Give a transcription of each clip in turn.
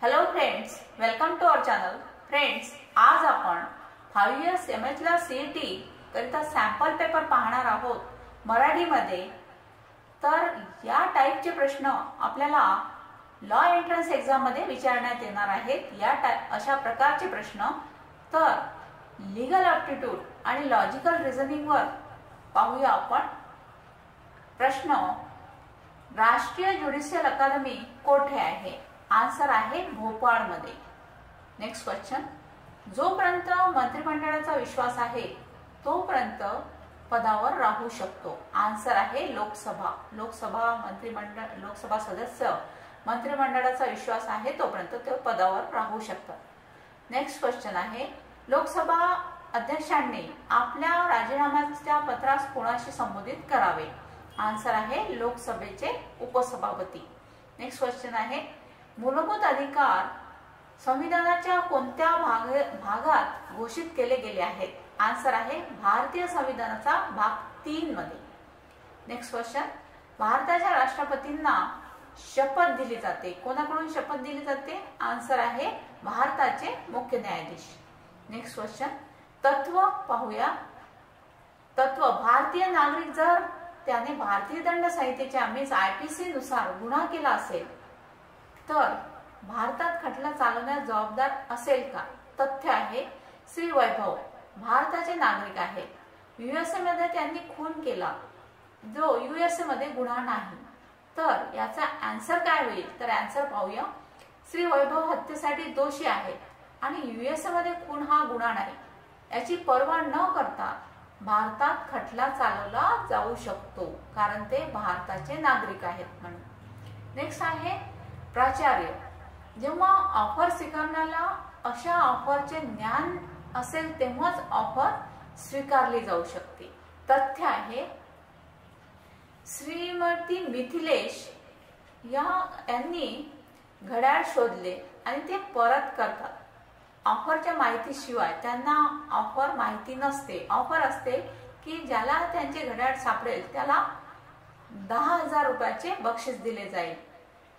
Hello friends, welcome to our channel. Friends, आज आपण 5 years एमएचला सीईटी करिता सॅम्पल पेपर पाहणार आहोत मराठीमध्ये. तर या टाईपचे प्रश्न आपल्याला लॉ एंट्रन्स एक्झाम मध्ये विचारण्यात येणार आहेत. अशा प्रकारचे प्रश्न तर लीगल ॲप्टिट्यूड आणि लॉजिकल रिझनिंग वर पाहूया आपण. प्रश्न, राष्ट्रीय ज्युडिशियल अकादमी कोठे आहे? आन्सर आहे भोपाळ मध्ये. नेक्स्ट क्वेश्चन, जोपर्यंत मंत्रिमंडळाचा विश्वास आहे तोपर्यंत पदावर राहू शकतो. आन्सर आहे लोकसभा. लोकसभा सदस्य मंत्रिमंडळाचा विश्वास आहे तोपर्यंत ते पदावर राहू शकतात. नेक्स्ट क्वेश्चन आहे, लोकसभा अध्यक्षांनी आपल्या राजीनाम्याच्या पत्रास कोणाशी संबोधित करावे? आन्सर आहे लोकसभेचे उपसभापती. नेक्स्ट क्वेश्चन आहे, मूलभूत अधिकार संविधानाच्या कोणत्या भागात घोषित केले गेले आहेत? आन्सर आहे भारतीय संविधानाचा भाग 3 मध्ये. नेक्स्ट क्वेश्चन, भारताच्या राष्ट्रपतींना शपथ दिली जाते. कोणाकडून शपथ दिली जाते? आन्सर आहे भारताचे मुख्य न्यायाधीश. नेक्स्ट क्वेश्चन, तत्व पाहूया. तत्व, भारतीय नागरिक जर त्याने भारतीय दंड संहितेच्या मीन्स IPC नुसार गुन्हा केला असेल तर भारतात खटला चालवण्यास जबाबदार असेल का? तथ्य आहे श्री वैभव भारताचे नागरिक आहेत. USA मध्ये त्यांनी खून केला जो USA मध्ये गुन्हा नाही. तर याचा आन्सर काय होईल? तर आन्सर पाहूया. श्री वैभव हत्येसाठी दोषी आहेत आणि USA मध्ये खून हा गुन्हा नाही. याची पर्वा न करता भारतात खटला चालवला जाऊ शकतो कारण ते भारताचे नागरिक आहेत म्हणून. नेक्स्ट आहे प्राचार्य, जेव्हा ऑफर स्वीकारण्याला अशा ऑफरचे ज्ञान असेल तेव्हाच ऑफर स्वीकारली जाऊ शकते. तथ्य आहे श्रीमती मिथिलेश यांनी घड्याळ शोधले आणि ते परत करतात. ऑफरच्या माहितीशिवाय त्यांना ऑफर माहिती नसते. ऑफर असते की ज्याला त्यांचे घड्याळ सापडेल त्याला 10,000 रुपयाचे बक्षीस दिले जाईल.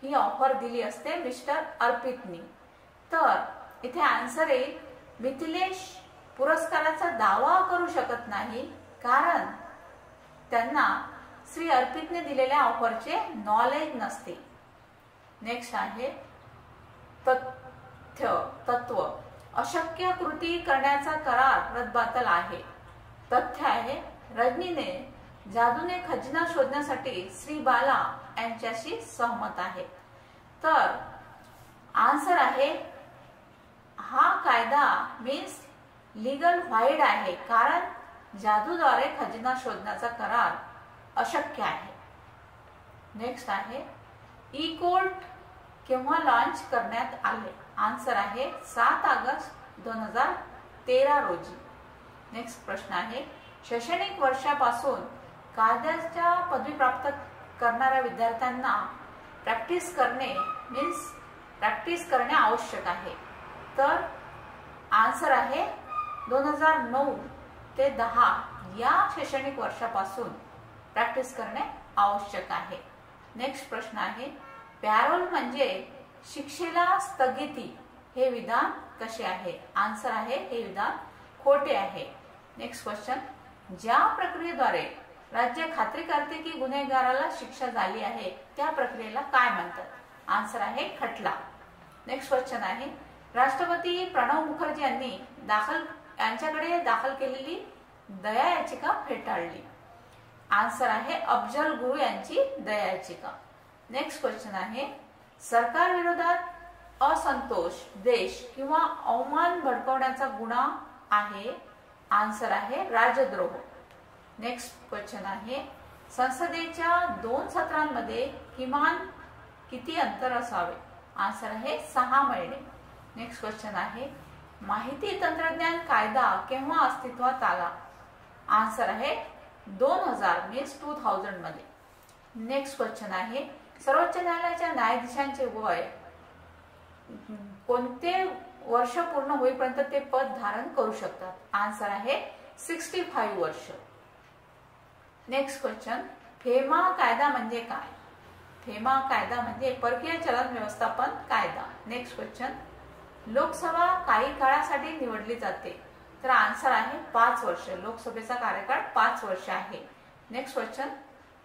ही ऑफर दिली असते मिस्टर अर्पितनी. तर इथे आन्सर येईल मिथिलेश पुरस्काराचा दावा करू शकत नाही कारण त्यांना श्री अर्पितने दिलेल्या ऑफरचे नॉलेज नसते. नेक्स्ट आहे तत्व, अशक्य कृती करण्याचा करार रद्दबातल आहे. तथ्य आहे रजनीने जादूने खजिना शोधण्यासाठी श्री बाला यांच्याशी सहमत आहे. तर आन्सर आहे हा कायदा मीन्स लीगल व्हाईड आहे कारण जादूद्वारे खजिना शोधण्याचा करार अशक्य आहे. नेक्स्ट आहे ई कोर्ट केव्हा लॉन्च करण्यात आले? आन्सर आहे 7 ऑगस्ट 2013 रोजी. नेक्स्ट प्रश्न आहे, शैक्षणिक वर्षापासून कायद्याच्या पदवी प्राप्त करणाऱ्या विद्यार्थ्यांना प्रॅक्टिस करणे आवश्यक आहे. तर आन्सर आहे 2009 ते 10 या शैक्षणिक वर्षापासून प्रॅक्टिस करणे आवश्यक आहे. नेक्स्ट प्रश्न आहे, पॅरोल म्हणजे शिक्षेला स्थगिती हे विधान कसे आहे? आन्सर आहे हे विधान खोटे आहे. नेक्स्ट क्वेश्चन, ज्या प्रक्रियेद्वारे राज्य खात्री करते की गुन्हेगाराला शिक्षा झाली आहे त्या प्रक्रियेला काय म्हणतात? आन्सर आहे खटला. नेक्स्ट क्वेश्चन आहे, राष्ट्रपती प्रणव मुखर्जी यांच्याकडे दाखल केलेली दया याचिका फेटाळली. आन्सर आहे अफजल गुरु यांची दया याचिका. नेक्स्ट क्वेश्चन आहे, सरकार विरोधात असंतोष, द्वेष किंवा अवमान भडकवण्याचा गुन्हा आहे. आन्सर आहे राजद्रोह. नेक्स्ट क्वेश्चन आहे, संसदेच्या 2 सत्रांमध्ये किमान किती अंतर असावे? आन्सर आहे 6 महिने. नेक्स्ट क्वेश्चन आहे, माहिती तंत्रज्ञान कायदा केव्हा अस्तित्वात आला? आन्सर आहे 2000 मीन्स 2000 मध्ये. नेक्स्ट क्वेश्चन आहे, सर्वोच्च न्यायालयाच्या न्यायाधीशांचे वय कोणते वर्ष पूर्ण होईपर्यंत ते पद धारण करू शकतात? आन्सर आहे 65 वर्ष. नेक्स्ट क्वेश्चन, फेमा कायदा म्हणजे काय? फेमा कायदा म्हणजे परकीय चलन व्यवस्थापन कायदा. नेक्स्ट क्वेश्चन, लोकसभा काही काळासाठी निवडली जाते. तर आन्सर आहे 5 वर्ष. लोकसभेचा कार्यकाळ 5 वर्ष आहे. नेक्स्ट क्वेश्चन,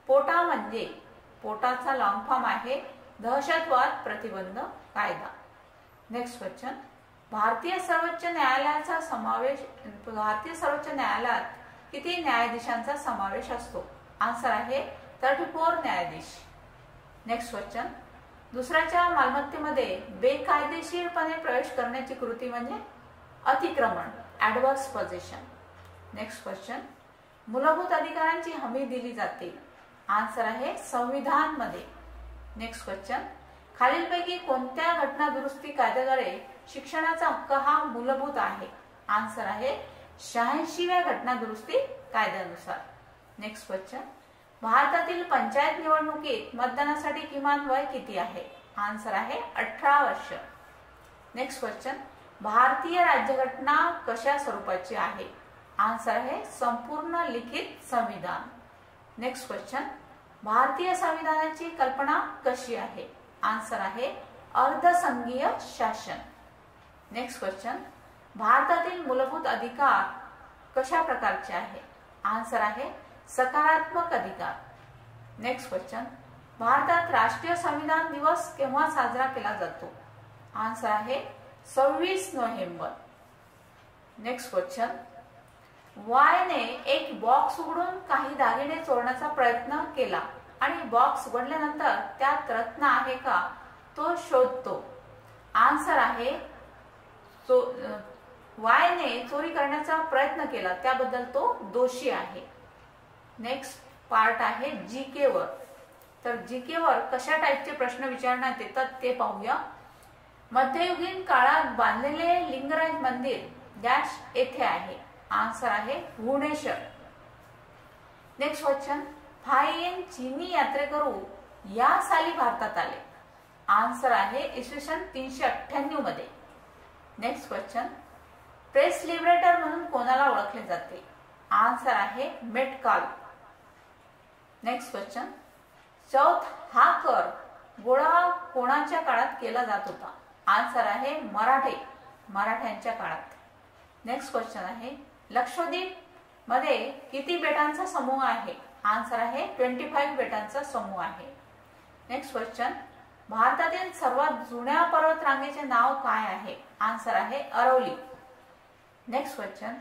पोटा म्हणजे पोटाचा लॉंग फॉर्म आहे दहशतवाद प्रतिबंध कायदा. नेक्स्ट क्वेश्चन, भारतीय सर्वोच्च न्यायालयात किती न्यायाधीशांचा समावेश असतो. आन्सर आहे 34 न्यायाधीश. नेक्स्ट क्वेश्चन, दुसऱ्याच्या मालमत्तेमध्ये बेकायदेशीरपणे प्रवेश करण्याची कृती म्हणजे अतिक्रमण, ॲडव्हर्स पोझेशन. नेक्स्ट क्वेश्चन, मूलभूत अधिकारांची हमी दिली जाते. आन्सर आहे संविधान मध्ये. नेक्स्ट क्वेश्चन, खालीलपैकी कोणत्या घटना दुरुस्ती कायद्याद्वारे शिक्षणाचा हक्क हा मूलभूत आहे. आन्सर आहे 86व्या घटना दुरुस्ती कायद्यानुसार. नेक्स्ट क्वेश्चन, भारतातील पंचायत निवडणुकीत मतदानासाठी किमान वय किती आहे. आन्सर आहे 18 वर्ष. नेक्स्ट क्वेश्चन, भारतीय राज्यघटना कशा स्वरूपाची आहे. आन्सर आहे संपूर्ण लिखित संविधान. नेक्स्ट क्वेश्चन, भारतीय संविधानाची कल्पना कशी आहे. आन्सर आहे अर्धसंघीय शासन. नेक्स्ट क्वेश्चन, भारतातील मूलभूत अधिकार कशा प्रकारचे आहे. आन्सर आहे सकारात्मक अधिकार. नेक्स्ट क्वेश्चन, भारतात राष्ट्रीय संविधान दिवस केव्हा साजरा केला जातो. आन्सर आहे 26 नोव्हेंबर. नेक्स्ट क्वेश्चन, वायने एक बॉक्स उघडून काही दागिने चोरण्याचा प्रयत्न केला आणि बॉक्स उघडल्यानंतर त्यात रत्न आहे का तो शोधतो. आन्सर आहे वायने चोरी करण्याचा प्रयत्न केला त्याबद्दल तो दोषी आहे. नेक्स्ट पार्ट आहे जीके वर. तर जीके वर कशा टाईपचे प्रश्न विचारण्यात येतात ते पाहूया. मध्ययुगीन काळात बांधलेले लिंगराज मंदिर डॅश येथे आहे. आन्सर आहे भुवनेश्वर. नेक्स्ट क्वेश्चन, फाहियन चीनी यात्रेकरू या साली भारतात आले. आन्सर आहे इसवी सन 398 मध्ये. नेक्स्ट क्वेश्चन, प्रेस लिबरेटर म्हणून कोणाला ओळखले जाते. आन्सर आहे मेटकाल. नेक्स्ट क्वेश्चन, चौथ हा कर गोळा कोणाच्या काळात केला जात होता. आन्सर आहे मराठ्यांच्या काळात. नेक्स्ट क्वेश्चन आहे, लक्षद्वीप मध्ये किती बेटांचा समूह आहे. आन्सर आहे 25 बेटांचा समूह आहे. नेक्स्ट क्वेश्चन, भारतातील सर्वात जुन्या पर्वतरांगेचे नाव काय आहे. आन्सर आहे अरवली. नेक्स्ट क्वेश्चन,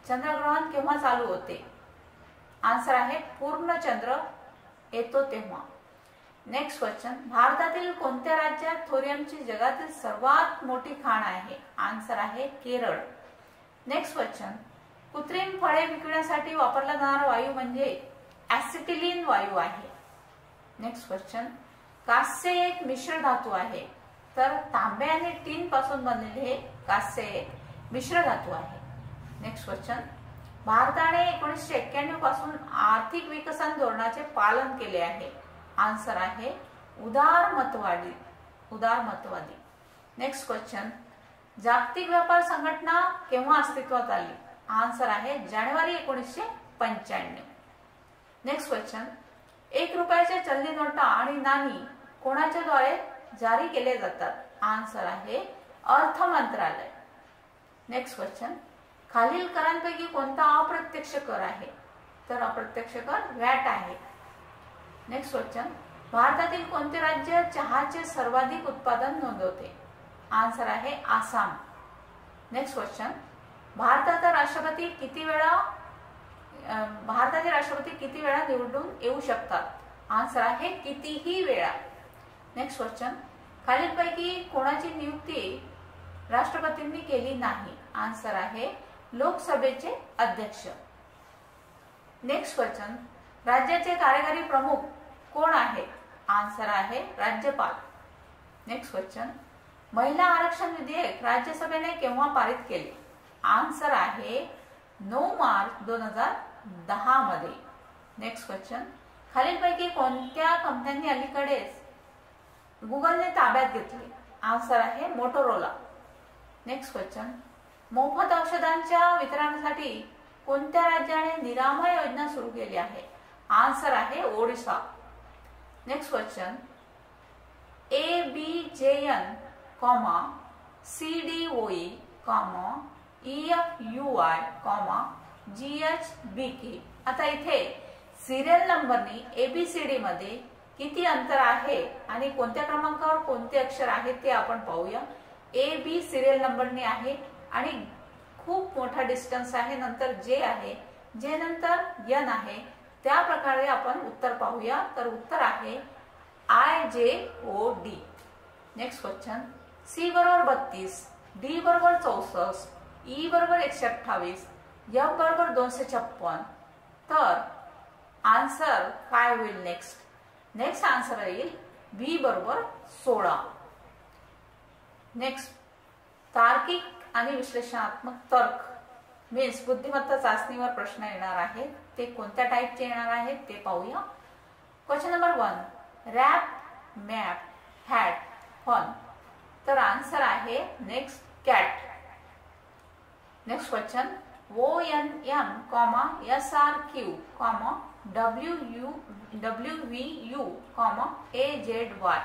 चंद्रग्रहण केव्हा चालू होते. आन्सर आहे पूर्ण चंद्र येतो तेव्हा. नेक्स्ट क्वेश्चन, भारतातील कोणत्या राज्यात थोरियमची जगातील सर्वात मोठी खाण आहे. आन्सर आहे केरळ. नेक्स्ट क्वेश्चन, कृत्रिम फळे विकण्यासाठी वापरला जाणारा वायू म्हणजे ऍसिटिलीन वायू आहे. नेक्स्ट क्वेश्चन, कांस्य एक मिश्र धातू आहे. तर तांबे आणि टीन पासून बनलेले हे कांस्य एक मिश्र धातू आहे. नेक्स्ट क्वेश्चन, भारताने 1991 पासून आर्थिक विकसन धोरणाचे पालन केले आहे. आन्सर आहे उदारमतवादी. नेक्स्ट क्वेश्चन, जागतिक व्यापार संघटना केव्हा अस्तित्वात आली. आन्सर आहे जानेवारी 1995. नेक्स्ट क्वेश्चन, 1 रुपयाच्या चलनी नोटा आणि नाणी कोणाच्या द्वारे जारी केले जातात. आन्सर आहे अर्थ मंत्रालय. नेक्स्ट क्वेश्चन, खालील करांपैकी कोणता अप्रत्यक्ष कर आहे. तर अप्रत्यक्ष कर व्हॅट आहे. नेक्स्ट क्वेश्चन, भारतातील कोणते राज्य चहाचे सर्वाधिक उत्पादन नोंदवते. आन्सर आहे आसाम. नेक्स्ट क्वेश्चन, भारताचे राष्ट्रपती किती वेळा निवडून येऊ शकतात. आन्सर आहे कितीही वेळा. नेक्स्ट क्वेश्चन, खालीलपैकी कोणाची नियुक्ती राष्ट्रपतींनी केली नाही. आन्सर आहे लोकसभेचे अध्यक्ष. नेक्स्ट क्वेश्चन, राज्याचे कार्यकारी प्रमुख कोण आहेत. आन्सर आहे राज्यपाल. नेक्स्ट क्वेश्चन, महिला आरक्षण विधेयक राज्यसभेने केव्हा पारित केले. आन्सर आहे 9 मार्च 2010 मध्ये. नेक्स्ट क्वेश्चन, खालीलपैकी कोणत्या कंपन्यांनी अलीकडेच गुगलने ताब्यात घेतले. आन्सर आहे मोटोरोला. नेक्स्ट क्वेश्चन, मोफत औषधांच्या वितरणासाठी कोणत्या राज्याने निरामय योजना सुरू केली आहे. आन्सर आहे Odisha. Next question, ABJN, CDOE, EFUI, GHBK. आता इथे सिरियल नंबरनी ABCD मध्ये किती अंतर आहे आणि कोणत्या क्रमांकावर कोणते अक्षर आहेत ते आपण पाहूया. AB सिरियल नंबरनी आहे आणि खूप मोठा डिस्टन्स आहे, नंतर J आहे, J नंतर N आहे. त्या प्रकारे आपण उत्तर पाहूया. तर उत्तर आहे IJOD. नेक्स्ट क्वेश्चन, C बरोबर 32, D बरोबर 64, E बरोबर 128, F बरोबर 256. तर आन्सर काय होईल नेक्स्ट? नेक्स्ट आन्सर येईल B बरोबर 16. नेक्स्ट, तार्किक आणि विश्लेषणात्मक तर्क मीन्स बुद्धिमत्ता चाचणीवर प्रश्न येणार आहेत. ते कोणत्या टाईपचे येणार आहेत ते पाहूया. Question number 1, rap, map, hat, fun. तर आन्सर आहे next cat. Next question, ONM, SRQ, WVU, AZY.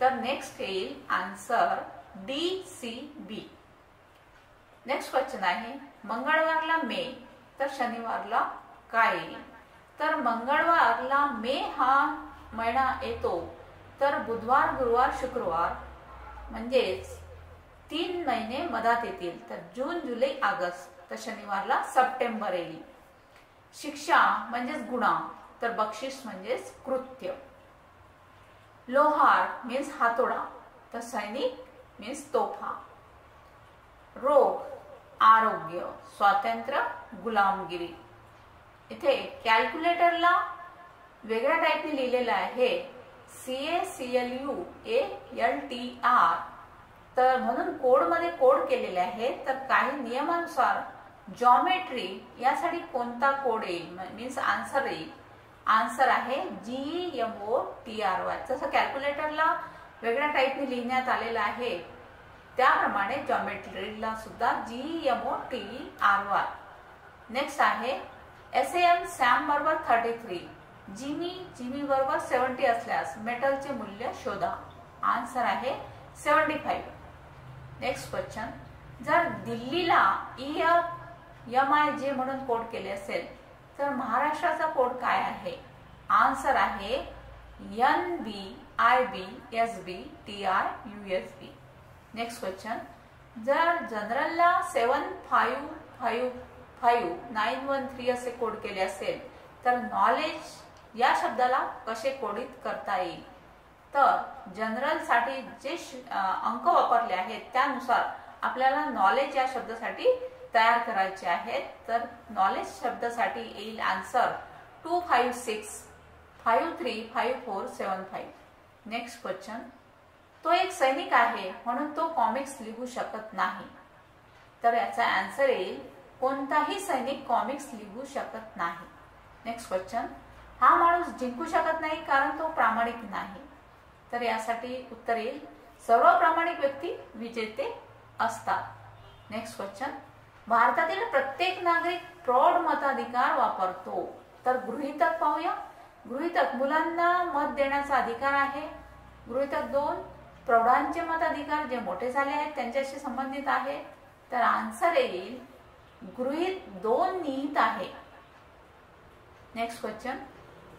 तर नेक्स्ट येईल आन्सर DCB. नेक्स्ट क्वेश्चन आहे, मंगळवारला मे तर शनिवारला काय येईल? तर मंगळवारला मे हा महिना येतो, तर बुधवार, गुरुवार, शुक्रवार म्हणजेच 3 महिने मधात येतील. तर जून, जुलै, ऑगस्ट. तर शनिवारला सप्टेंबर येईल. शिक्षा म्हणजेच गुन्हा, तर बक्षीस म्हणजेच कृत्य. लोहार मीन्स हातोडा, तर सैनिक मीन्स तोफा. रोग, आरोग्य, स्वातंत्र्य, गुलामगिरी. इथे कॅल्क्युलेटरला वेगळ्या टाईपने लिहिलेलं आहे CACLUALTR. तर म्हणून कोड मध्ये कोड केलेले आहे. तर काही नियमानुसार जॉमेट्री यासाठी कोणता कोड येईल मीन्स आन्सर येईल? आन्सर आहे GEMOTRY. जसं कॅल्क्युलेटरला वेगळ्या टाईपने लिहिण्यात आलेलं आहे त्याप्रमाणे जॉमेट्रीला सुद्धा GEMOTRY. नेक्स्ट आहे SAM, सॅम बरोबर 33, जिमी बरोबर 70 असल्यास मेटलचे मूल्य शोधा. आन्सर आहे 75. नेक्स्ट क्वेश्चन, जर दिल्लीला EFMIJ म्हणून कोड केले असेल तर महाराष्ट्राचा कोड काय आहे? आन्सर आहे NBIBSBTIUSB. नेक्स्ट क्वेश्चन, जर जनरलला 7555913 असे कोड केले असेल तर नॉलेज या शब्दाला कसे कोडित करता येईल? तर जनरल साठी जे अंक वापरले आहेत त्यानुसार आपल्याला नॉलेज या शब्दासाठी तयार करायचे आहेत. तर नॉलेज शब्दासाठी येईल आन्सर 256535475. नेक्स्ट क्वेश्चन, तो एक सैनिक आहे म्हणून तो कॉमिक्स लिहू शकत नाही. तर याचा आन्सर येईल कोणताही सैनिक कॉमिक्स लिहू शकत नाही. नेक्स्ट क्वेश्चन, हा माणूस जिंकू शकत नाही कारण तो प्रामाणिक नाही. तर यासाठी उत्तर येईल सर्व प्रामाणिक व्यक्ती विजेते असतात. नेक्स्ट क्वेश्चन, भारतातील प्रत्येक नागरिक प्रौढ मताधिकार वापरतो. तर गृहीतक पाहूया. गृहीतक मुलांना मत देण्याचा अधिकार आहे. गृहीतक 2 प्रौढांचे मताधिकार जे मोठे झाले आहेत त्यांच्याशी संबंधित आहे. तर आन्सर येईल गृहीत 2 निहित आहे. नेक्स्ट क्वेश्चन,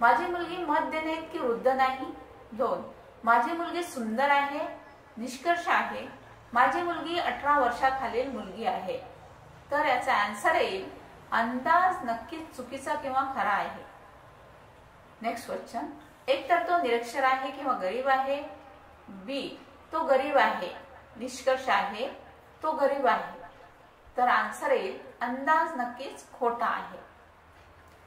माझी मुलगी मत देणे इतकी वृद्ध नाही. 2 माझी मुलगी सुंदर आहे. निष्कर्ष आहे माझी मुलगी 18 वर्षाखालील मुलगी आहे. तर याचा आन्सर येईल अंदाज नक्कीच चुकीचा किंवा खरा आहे. नेक्स्ट क्वेश्चन, एक तर तो निरक्षर आहे किंवा गरीब आहे. बी तो गरीब आहे. निष्कर्ष आहे तो गरीब आहे. तर आन्सर येईल अंदाज नक्कीच खोटा आहे.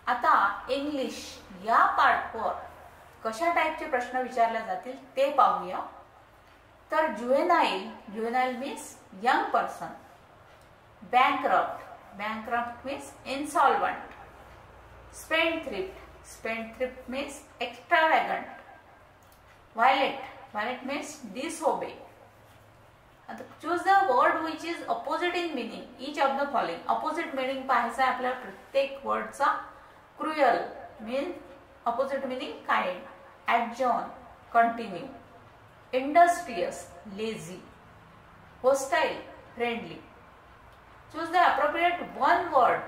आता इंग्लिश या पार्टवर कशा टाईपचे प्रश्न विचारले जातील ते पाहूया. तर juvenile means young person. Bankrupt means insolvent. Spendthrift means extravagant. Violate means disobey. आता choose the word which is opposite in meaning each of the following. Opposite meaning पाहायचा आहे आपल्याला प्रत्येक वर्डचा. Cruel means opposite meaning kind, adjourn, continue, industrious, lazy, hostile, friendly. Choose the appropriate one word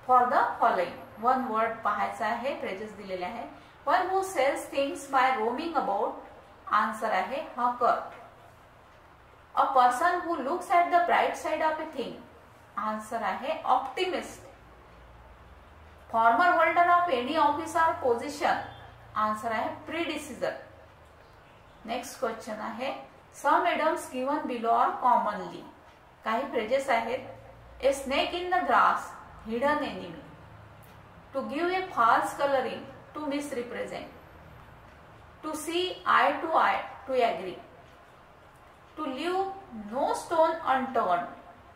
for the following. One word पाहायचा आहे, phrases दिलेले आहे. One who sells things by roaming about. Answer आहे hawker. A person who looks at the bright side of a thing. Answer आहे optimist. Former holder of any office or position. Answer आहे predecessor. Next question आहे some idioms given below are commonly. काही phrases आहेत. A snake in the grass, hidden enemy. To give a false coloring, to misrepresent. To see eye to eye, to agree. To leave no stone unturned.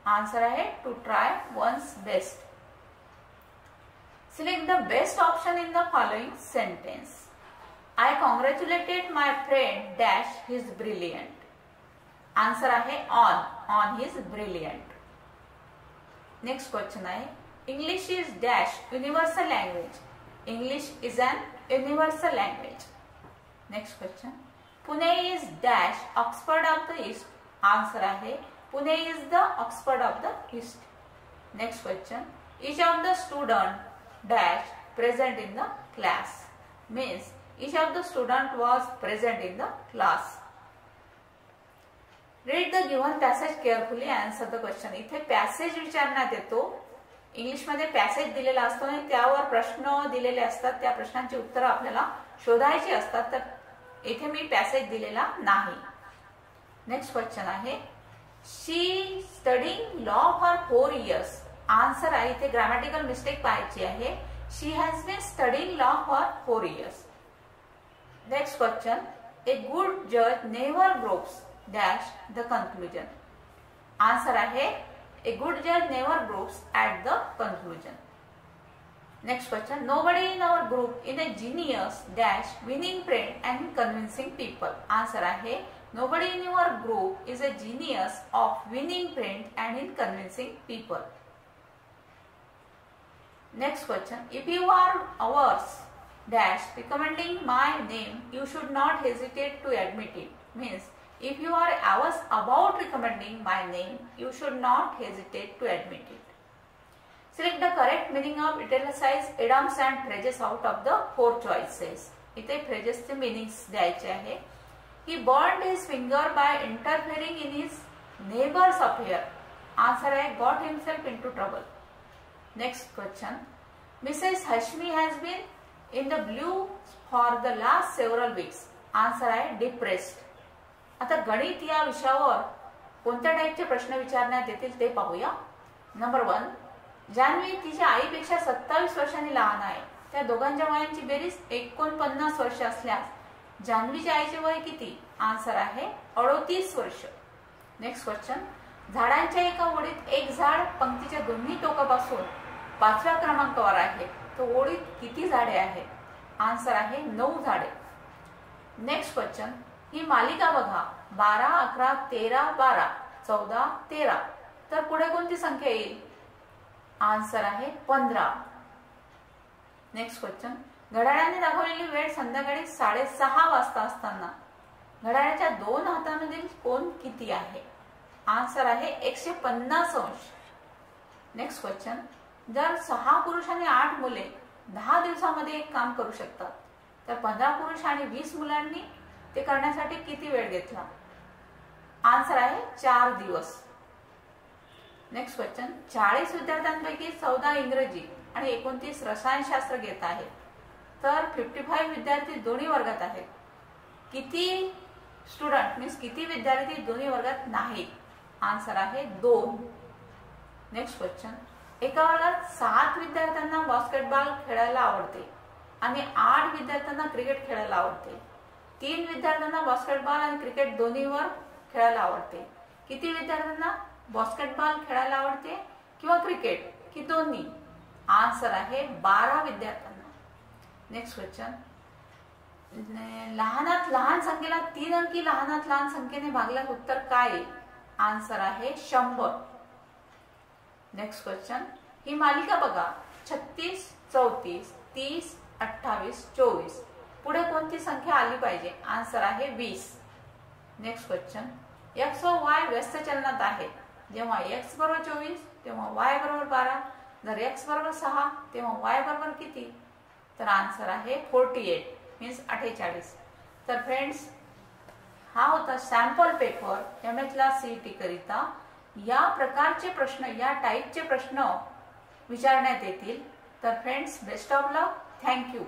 Answer है to try one's best. Select the best option in the following sentence. I congratulated my friend dash his brilliant. Answer है on his brilliant. Next question है English is dash universal language. English is an universal language. Next question. Pune is dash Oxford of the East. Answer है Pune is the Oxford of the East. Next question. Each of the student dash present in the class. Means each of the student was present in the class. Read the given passage carefully. Answer the question. इथे passage विचारण्यात येतो. English मध्ये passage दिलेला असतो आणि त्यावर प्रश्न दिलेले असतात. त्या प्रश्नांची उत्तरं आपल्याला शोधायची असतात. तर इथे मी पॅसेज दिलेला नाही. नेक्स्ट क्वेश्चन आहे she studying law for 4 years. Answer आहे इथे ग्रामॅटिकल मिस्टेक पाहायची आहे. She has been studying law for 4 years. Next question a good जज never grows dash the conclusion. Answer आहे a good judge never gropes at the conclusion. Next question. Nobody in our group in a genius dash winning friend and convincing people. Answer है nobody in your group is a genius of winning friend and in convincing people. Next question. If you are ours dash recommending my name, you should not hesitate to admit it. Means if you are averse about recommending my name, you should not hesitate to admit it. Select the correct meaning of italicized idioms and phrases out of the 4 choices. इथे phrases चे meanings द्यायचे आहे. He burned his finger by interfering in his neighbor's affair. Answer है got himself into trouble. Next question. Mrs. Hashmi has been in the blue for the last several weeks. Answer है depressed. आता गणित या विषयावर कोणत्या टाईपचे प्रश्न विचारण्यात येतील ते पाहूया. नंबर 1. जान्हवी तिच्या आईपेक्षा 27 वर्षांनी लहान आहे. त्या दोघांच्या वयांची बेरीज 49 वर्ष असल्यास जान्हवीच्या आईचे वय किती? आन्सर आहे 38 वर्ष. Next question. झाडांच्या एका ओळीत एक झाड पंक्तीच्या दोन्ही टोकापासून 5व्या क्रमांकावर आहे. तो ओळीत किती झाडे आहेत? आन्सर आहे 9 झाडे. Next question. ही मालिका बघा 12, 11, 13, 12, 14, 13. तर पुढे कोणती संख्या येईल? आन्सर आहे 15. Next question. घड्याळाने दाखवलेली वेळ संध्याकाळी 6:30 वाजता असताना घड्याळाच्या 2 हातांमधील कोन किती आहे? आन्सर आहे 150 अंश. Next question. जर 6 पुरुष आणि 8 मुले 10 दिवसांमध्ये एक काम करू शकतात तर 15 पुरुष आणि 20 मुलांनी ते करण्यासाठी किती वेळ घेतला? आन्सर आहे 4 दिवस. Next question. 40 विद्यार्थ्यांपैकी 14 इंग्रजी आणि 29 रसायनशास्त्र घेत आहेत. तर 55 विद्यार्थी दोन्ही वर्गात आहेत. किती स्टुडंट मीन्स किती विद्यार्थी दोन्ही वर्गात नाहीत? आन्सर आहे 2. Next question. एका वर्गात 7 विद्यार्थ्यांना बास्केटबॉल खेळायला आवडते आणि 8 विद्यार्थ्यांना क्रिकेट खेळायला आवडते. 3 विद्यार्थ्यांना बास्केटबॉल आणि क्रिकेट दोन्हीवर खेळायला आवडते. किती विद्यार्थ्यांना बास्केटबॉल खेळायला आवडते किंवा क्रिकेट की दोन्ही? आन्सर आहे 12 विद्यार्थ्यांना. Next question. लहानात लहान संख्येला 3 अंकी लहानात लहान संख्येने भागल्यास उत्तर काय येईल? आन्सर आहे 100. Next question. ही मालिका बघा 36, 34, 30, 28, 24. पुढे कोणती संख्या आली पाहिजे? आन्सर आहे 20. नेक्स्ट क्वेश्चन, एक्स व वाय व्यस्त चलनात आहेत. जेव्हा एक्स बरोबर 24 तेव्हा वाय बरोबर 12. जर एक्स बरोबर 6 तेव्हा वाय बरोबर किती? तर आन्सर आहे 48 मीन्स 48. तर फ्रेंड्स, हा होता सॅम्पल पेपर एमएच ला सीईटी करिता. या प्रकारचे प्रश्न, या टाईपचे प्रश्न विचारण्यात येतील. तर friends, best of luck. Thank you.